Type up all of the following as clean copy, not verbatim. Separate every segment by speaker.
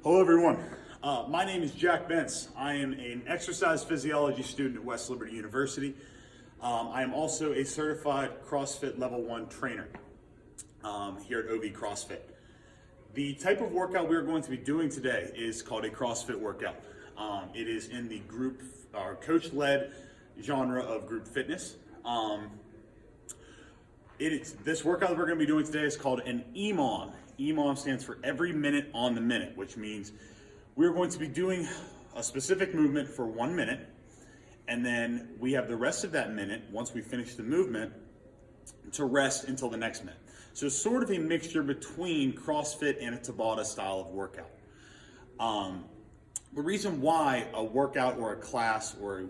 Speaker 1: Hello everyone, my name is Jack Bentz. I am an exercise physiology student at West Liberty University. I am also a certified CrossFit Level 1 trainer here at OV CrossFit. The type of workout we are going to be doing today is called a CrossFit workout. It is in the group or coach-led genre of group fitness. This workout that we're going to be doing today is called an EMOM. EMOM stands for every minute on the minute, which means we're going to be doing a specific movement for 1 minute, and then we have the rest of that minute, once we finish the movement, to rest until the next minute. So it's sort of a mixture between CrossFit and a Tabata style of workout. The reason why a workout or a class or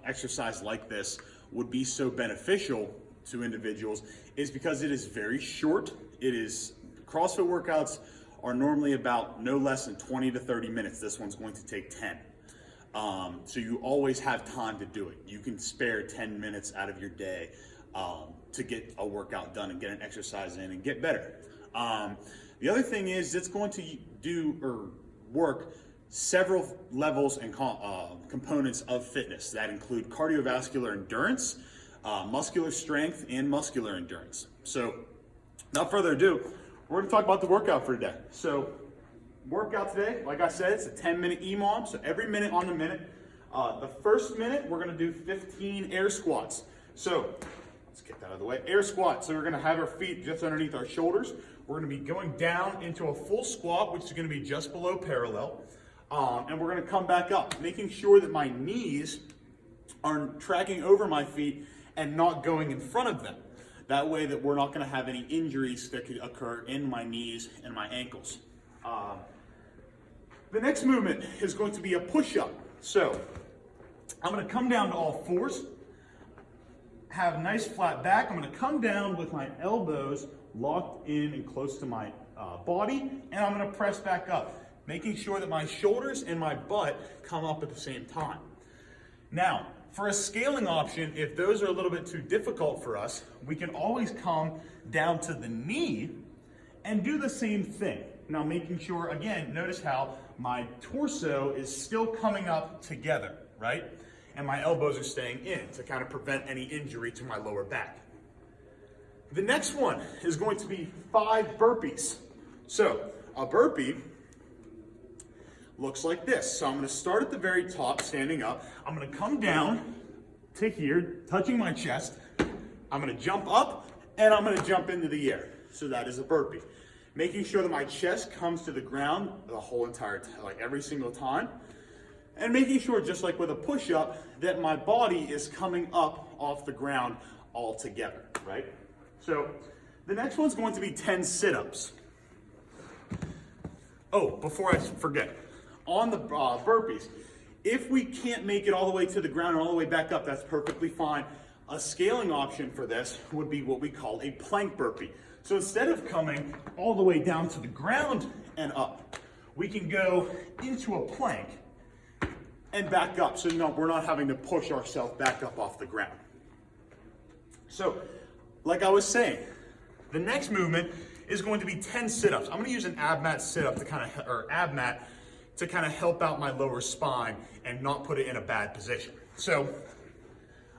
Speaker 1: exercise like this would be so beneficial to individuals is because it is very short. CrossFit workouts are normally about no less than 20 to 30 minutes. This one's going to take 10. So you always have time to do it. You can spare 10 minutes out of your day to get a workout done and get an exercise in and get better. The other thing is it's going to work several levels and components of fitness that include cardiovascular endurance, muscular strength, and muscular endurance. So without further ado, we're going to talk about the workout for today. So workout today, like I said, it's a 10-minute EMOM, so every minute on the minute. The first minute, we're going to do 15 air squats. So let's get that out of the way. Air squats, so we're going to have our feet just underneath our shoulders. We're going to be going down into a full squat, which is going to be just below parallel. And we're going to come back up, making sure that my knees are tracking over my feet and not going in front of them. That way that we're not going to have any injuries that could occur in my knees and my ankles. The next movement is going to be a push-up. So I'm going to come down to all fours, have a nice flat back. I'm going to come down with my elbows locked in and close to my body, and I'm going to press back up, making sure that my shoulders and my butt come up at the same time. Now, for a scaling option, if those are a little bit too difficult for us, we can always come down to the knee and do the same thing. Now, making sure, again, notice how my torso is still coming up together, right? And my elbows are staying in to kind of prevent any injury to my lower back. The next one is going to be 5 burpees. So, a burpee looks like this. So I'm going to start at the very top, standing up. I'm going to come down to here, touching my chest. I'm going to jump up, and I'm going to jump into the air. So that is a burpee. Making sure that my chest comes to the ground the whole entire time, like every single time. And making sure, just like with a push-up, that my body is coming up off the ground all together, right? So the next one's going to be 10 sit-ups. Oh, before I forget, on the burpees, if we can't make it all the way to the ground or all the way back up, that's perfectly fine. A scaling option for this would be what we call a plank burpee. So instead of coming all the way down to the ground and up, we can go into a plank and back up. So no, we're not having to push ourselves back up off the ground. So, like I was saying, the next movement is going to be 10 sit-ups. I'm going to use an ab mat sit-up to kind of help out my lower spine and not put it in a bad position. So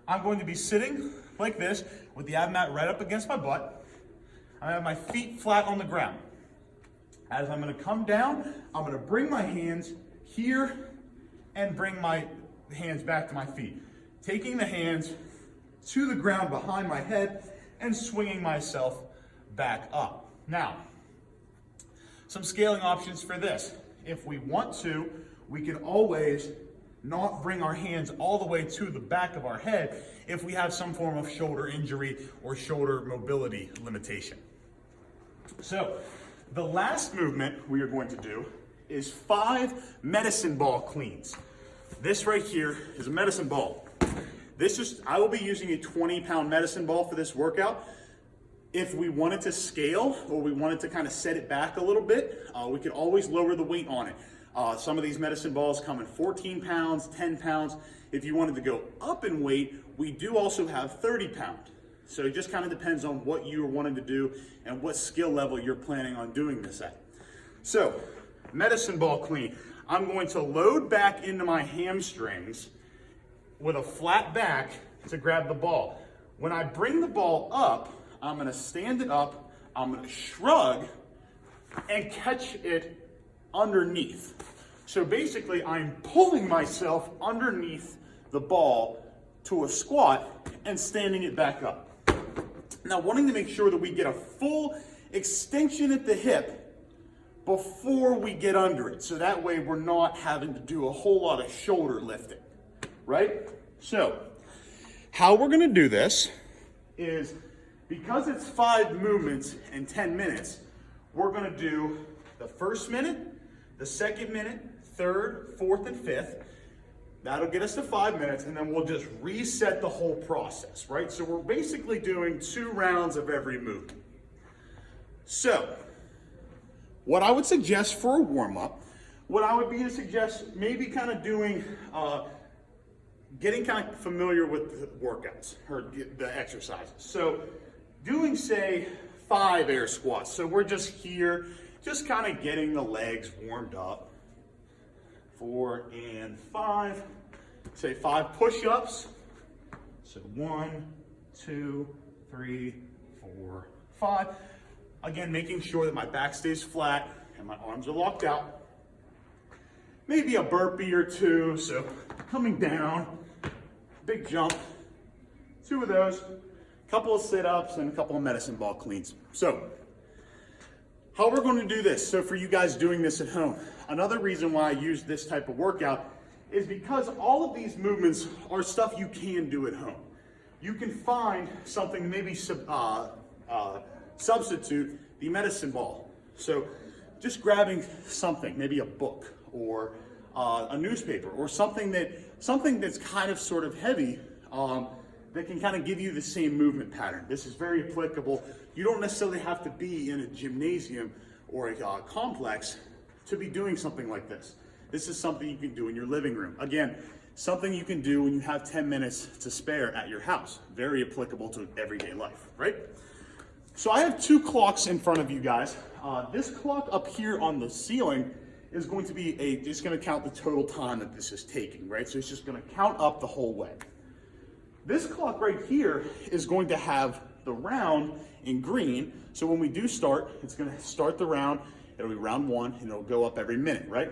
Speaker 1: I'm going to be sitting like this with the ab mat right up against my butt. I have my feet flat on the ground. As I'm going to come down, I'm going to bring my hands here and bring my hands back to my feet, taking the hands to the ground behind my head and swinging myself back up. Now, some scaling options for this. If we want to, we can always not bring our hands all the way to the back of our head if we have some form of shoulder injury or shoulder mobility limitation. So the last movement we are going to do is 5 medicine ball cleans. This right here is a medicine ball. I will be using a 20-pound medicine ball for this workout. If we wanted to scale or we wanted to kind of set it back a little bit, we could always lower the weight on it. Some of these medicine balls come in 14 pounds, 10 pounds. If you wanted to go up in weight, we do also have 30 pound. So it just kind of depends on what you're wanting to do and what skill level you're planning on doing this at. So medicine ball clean. I'm going to load back into my hamstrings with a flat back to grab the ball. When I bring the ball up, I'm gonna stand it up, I'm gonna shrug and catch it underneath. So basically I'm pulling myself underneath the ball to a squat and standing it back up. Now, wanting to make sure that we get a full extension at the hip before we get under it. So that way we're not having to do a whole lot of shoulder lifting, right? So how we're gonna do this is, because it's 5 movements in 10 minutes, we're gonna do the first minute, the second minute, third, fourth, and fifth. That'll get us to 5 minutes, and then we'll just reset the whole process, right? So we're basically doing 2 rounds of every movement. So what I would suggest for a warm-up, what I would be to suggest maybe kind of doing, getting kind of familiar with the workouts or the exercises. So doing, say, 5 air squats. So we're just here, just kind of getting the legs warmed up. 4 and 5. Say 5 push-ups. So 1, 2, 3, 4, 5. Again, making sure that my back stays flat and my arms are locked out. Maybe a burpee or 2, so coming down, big jump, 2 of those, a couple of sit-ups, and a couple of medicine ball cleans. So, how we're going to do this, so for you guys doing this at home, another reason why I use this type of workout is because all of these movements are stuff you can do at home. You can find something, maybe substitute the medicine ball. So just grabbing something, maybe a book or a newspaper or something that's kind of sort of heavy that can kind of give you the same movement pattern. This is very applicable. You don't necessarily have to be in a gymnasium or a complex to be doing something like this. This is something you can do in your living room. Again, something you can do when you have 10 minutes to spare at your house. Very applicable to everyday life, right? So I have 2 clocks in front of you guys. This clock up here on the ceiling is going to be it's going to count the total time that this is taking, right? So it's just going to count up the whole way. This clock right here is going to have the round in green. So when we do start, it's going to start the round. It'll be round 1, and it'll go up every minute, right?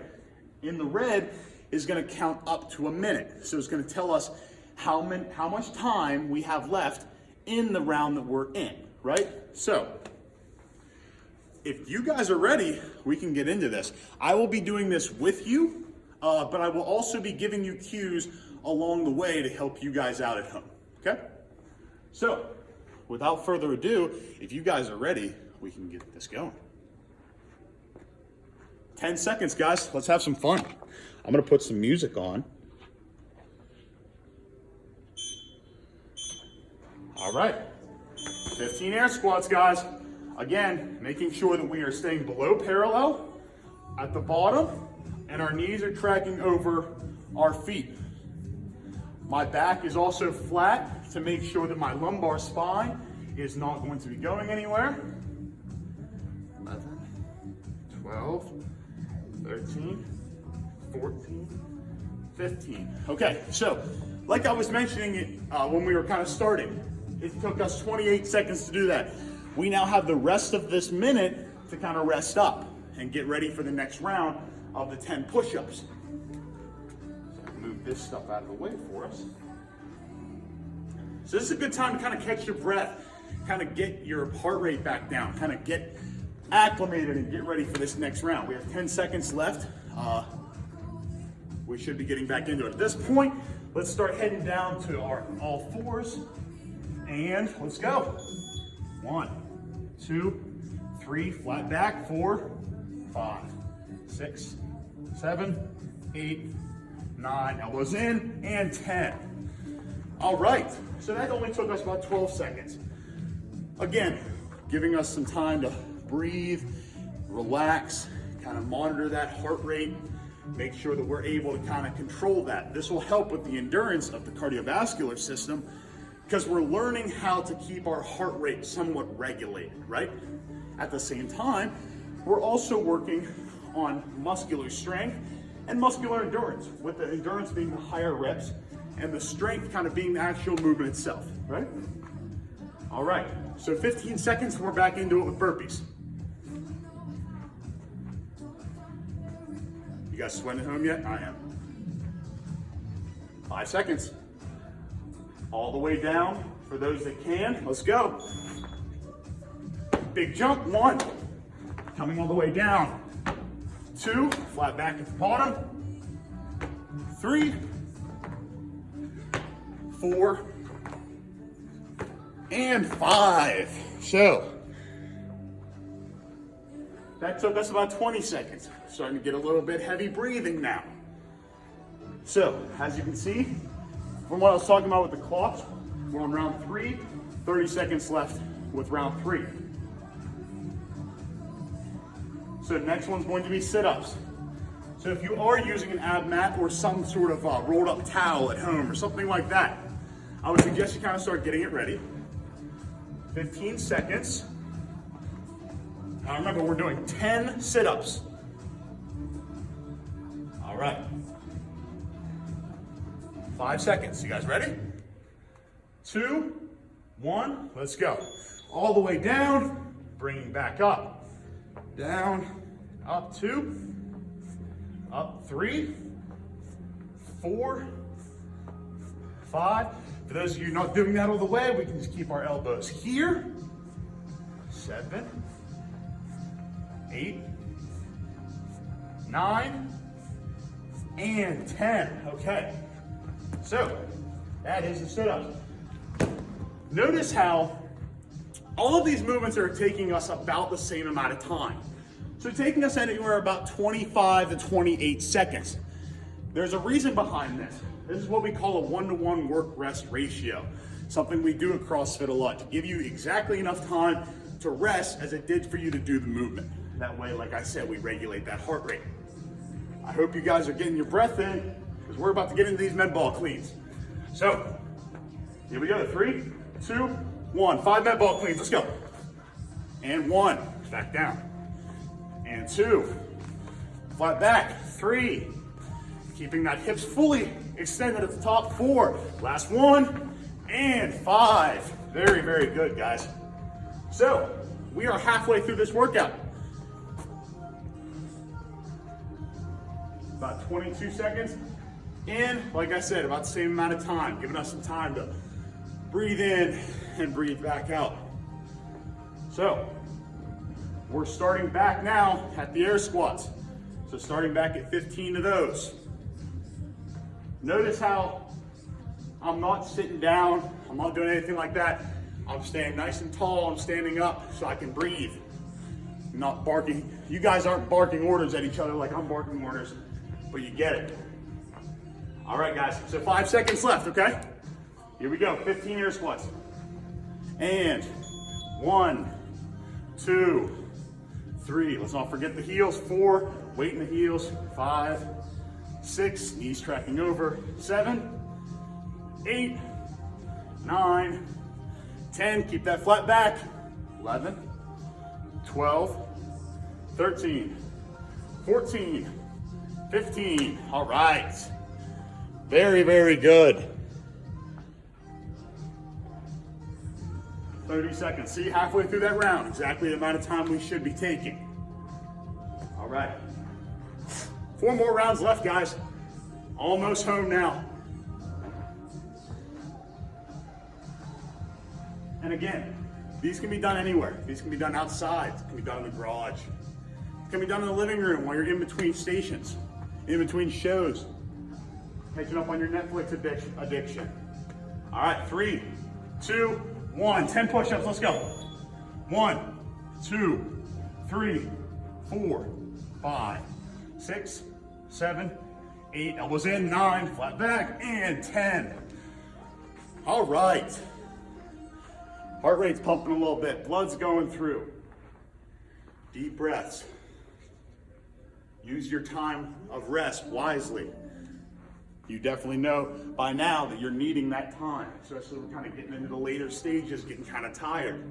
Speaker 1: In the red is going to count up to a minute. So it's going to tell us how much time we have left in the round that we're in, right? So if you guys are ready, we can get into this. I will be doing this with you, but I will also be giving you cues along the way to help you guys out at home, okay? So without further ado, if you guys are ready, we can get this going. 10 seconds, guys. Let's have some fun. I'm going to put some music on. All right. 15 air squats, guys. Again, making sure that we are staying below parallel at the bottom and our knees are tracking over our feet. My back is also flat to make sure that my lumbar spine is not going to be going anywhere. 11, 12, 13, 14, 15. Okay, so like I was mentioning when we were kind of starting, it took us 28 seconds to do that. We now have the rest of this minute to kind of rest up and get ready for the next round of the 10 push-ups. So move this stuff out of the way for us. So this is a good time to kind of catch your breath, kind of get your heart rate back down, kind of get acclimated and get ready for this next round. We have 10 seconds left. We should be getting back into it. At this point, let's start heading down to our all fours and let's go. 1, 2, 3, flat back, 4, 5, 6, 7, 8, 9, elbows in, and 10. All right, so that only took us about 12 seconds. Again, giving us some time to breathe, relax, kind of monitor that heart rate, make sure that we're able to kind of control that. This will help with the endurance of the cardiovascular system because we're learning how to keep our heart rate somewhat regulated, right? At the same time, we're also working on muscular strength and muscular endurance, with the endurance being the higher reps and the strength kind of being the actual movement itself, right? All right, so 15 seconds, we're back into it with burpees. You guys sweating at home yet? I am. 5 seconds. All the way down for those that can. Let's go. Big jump, 1. Coming all the way down. 2, flat back at the bottom. 3, 4, and 5. So, that took us about 20 seconds. Starting to get a little bit heavy breathing now. So, as you can see, from what I was talking about with the clocks, we're on round 3, 30 seconds left with round 3. So the next one's going to be sit-ups. So if you are using an ab mat or some sort of rolled up towel at home or something like that, I would suggest you kind of start getting it ready. 15 seconds. Now remember, we're doing 10 sit-ups. All right. 5 seconds. You guys ready? 2, 1, let's go. All the way down, bringing back up. Down, up 2, up 3, 4, 5. For those of you not doing that all the way, we can just keep our elbows here. 7, 8, 9, and 10. Okay, so that is the sit-ups. Notice how all of these movements are taking us about the same amount of time. So taking us anywhere about 25 to 28 seconds. There's a reason behind this. This is what we call a 1-to-1 work-rest ratio. Something we do at CrossFit a lot to give you exactly enough time to rest as it did for you to do the movement. That way, like I said, we regulate that heart rate. I hope you guys are getting your breath in because we're about to get into these med ball cleans. So, here we go, 3, 2, 1, 5 med ball cleans, let's go. And 1, back down. And 2, flat back, 3, keeping that hips fully extended at the top, 4, last 1, and 5. Very, very good, guys. So, we are halfway through this workout. About 22 seconds. And, like I said, about the same amount of time, giving us some time to breathe in and breathe back out. So, we're starting back now at the air squats. So starting back at 15 of those. Notice how I'm not sitting down, I'm not doing anything like that. I'm staying nice and tall, I'm standing up so I can breathe. I'm not barking. You guys aren't barking orders at each other like I'm barking orders, but you get it. All right, guys, so 5 seconds left, okay? Here we go, 15 air squats. And 1, 2, 3, let's not forget the heels, 4, weight in the heels, 5, 6, knees tracking over, 7, 8, 9, 10, keep that flat back, 11, 12, 13, 14, 15, all right. Very, very good. 30 seconds. See, halfway through that round, exactly the amount of time we should be taking. All right. 4 more rounds left, guys. Almost home now. And again, these can be done anywhere. These can be done outside. It can be done in the garage. It can be done in the living room while you're in between stations, in between shows, catching up on your Netflix addiction. All right, 3, 2, 1. 10 push-ups, let's go. 1, 2, 3, 4, 5, 6, 7, 8, elbows in, 9, flat back, and 10. All right. Heart rate's pumping a little bit, blood's going through. Deep breaths. Use your time of rest wisely. You definitely know by now that you're needing that time, especially we're kind of getting into the later stages, getting kind of tired.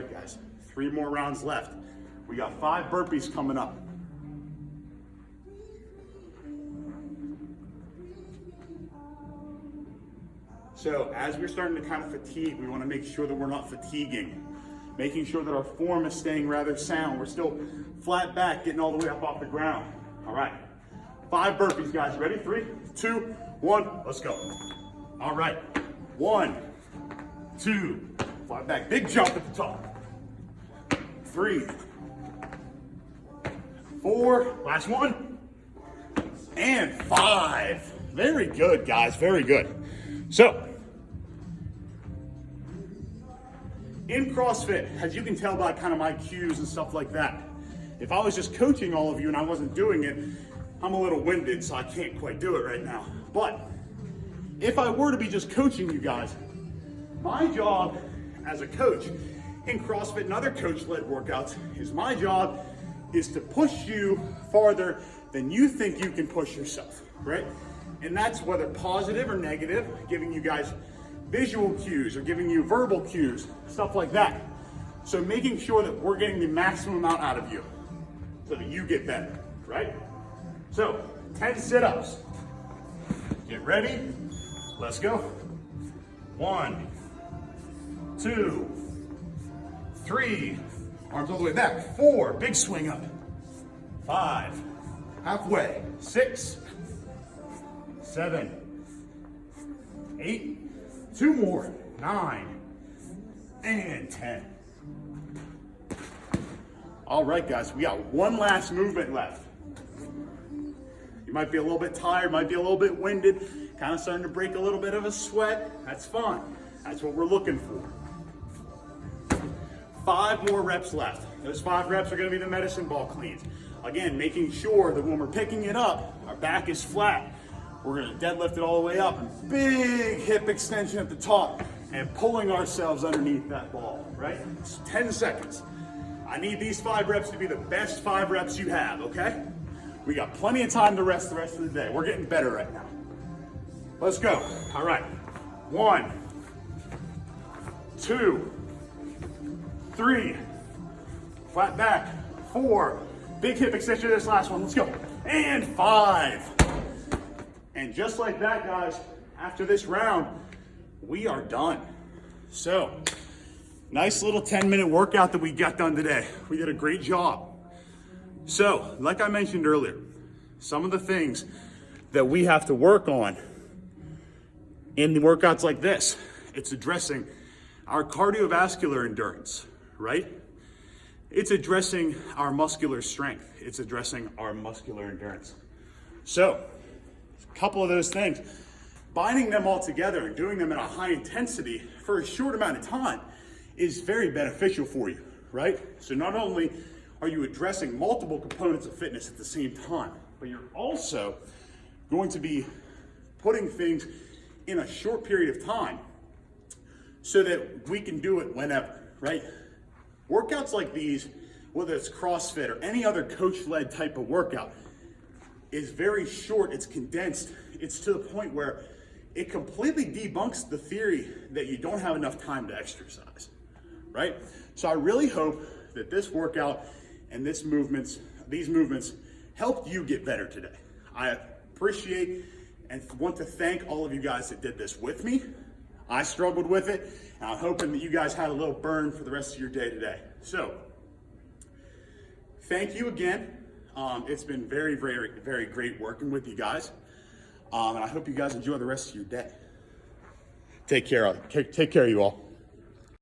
Speaker 1: right, guys, 3 more rounds left. We got 5 burpees coming up. So as we're starting to kind of fatigue, we want to make sure that we're not fatiguing, making sure that our form is staying rather sound. We're still flat back, getting all the way up off the ground. All right, 5 burpees, guys. Ready? 3, 2, 1, let's go. All right, 1, 2, flat back, big jump at the top. 3, 4, last one, and 5. Very good, guys, very good. So, in CrossFit, as you can tell by kind of my cues and stuff like that, if I was just coaching all of you and I wasn't doing it, I'm a little winded, so I can't quite do it right now. But if I were to be just coaching you guys, my job as a coach in CrossFit and other coach-led workouts is my job is to push you farther than you think you can push yourself, right? And that's whether positive or negative, giving you guys visual cues or giving you verbal cues, stuff like that. So making sure that we're getting the maximum amount out of you so that you get better, right? So 10 sit-ups. Get ready. Let's go. 1, 2, 3, arms all the way back. 4, big swing up. 5, halfway. 6, 7, 8, 2 more, 9, and 10. All right, guys, we got one last movement left. You might be a little bit tired, might be a little bit winded, kind of starting to break a little bit of a sweat. That's fine. That's what we're looking for. 5 more reps left. Those 5 reps are going to be the medicine ball cleans. Again, making sure that when we're picking it up, our back is flat. We're going to deadlift it all the way up, and big hip extension at the top, and pulling ourselves underneath that ball, right? It's 10 seconds. I need these 5 reps to be the best 5 reps you have, okay? We got plenty of time to rest the rest of the day. We're getting better right now. Let's go. All right. 1, 2, 3, flat back. 4, big hip extension to this last one. Let's go. And 5. And just like that, guys, after this round, we are done. So, nice little 10-minute workout that we got done today. We did a great job. So, like I mentioned earlier, some of the things that we have to work on in the workouts like this, it's addressing our cardiovascular endurance, right? It's addressing our muscular strength. It's addressing our muscular endurance. So, a couple of those things, binding them all together and doing them at a high intensity for a short amount of time is very beneficial for you, right? So not only are you addressing multiple components of fitness at the same time, but you're also going to be putting things in a short period of time so that we can do it whenever, right? Workouts like these, whether it's CrossFit or any other coach-led type of workout, is very short, it's condensed. It's to the point where it completely debunks the theory that you don't have enough time to exercise, right? So I really hope that this workout and these movements helped you get better today. I appreciate and want to thank all of you guys that did this with me. I struggled with it, and I'm hoping that you guys had a little burn for the rest of your day today. So, thank you again. It's been very, very, very great working with you guys. And I hope you guys enjoy the rest of your day. Take care, you all.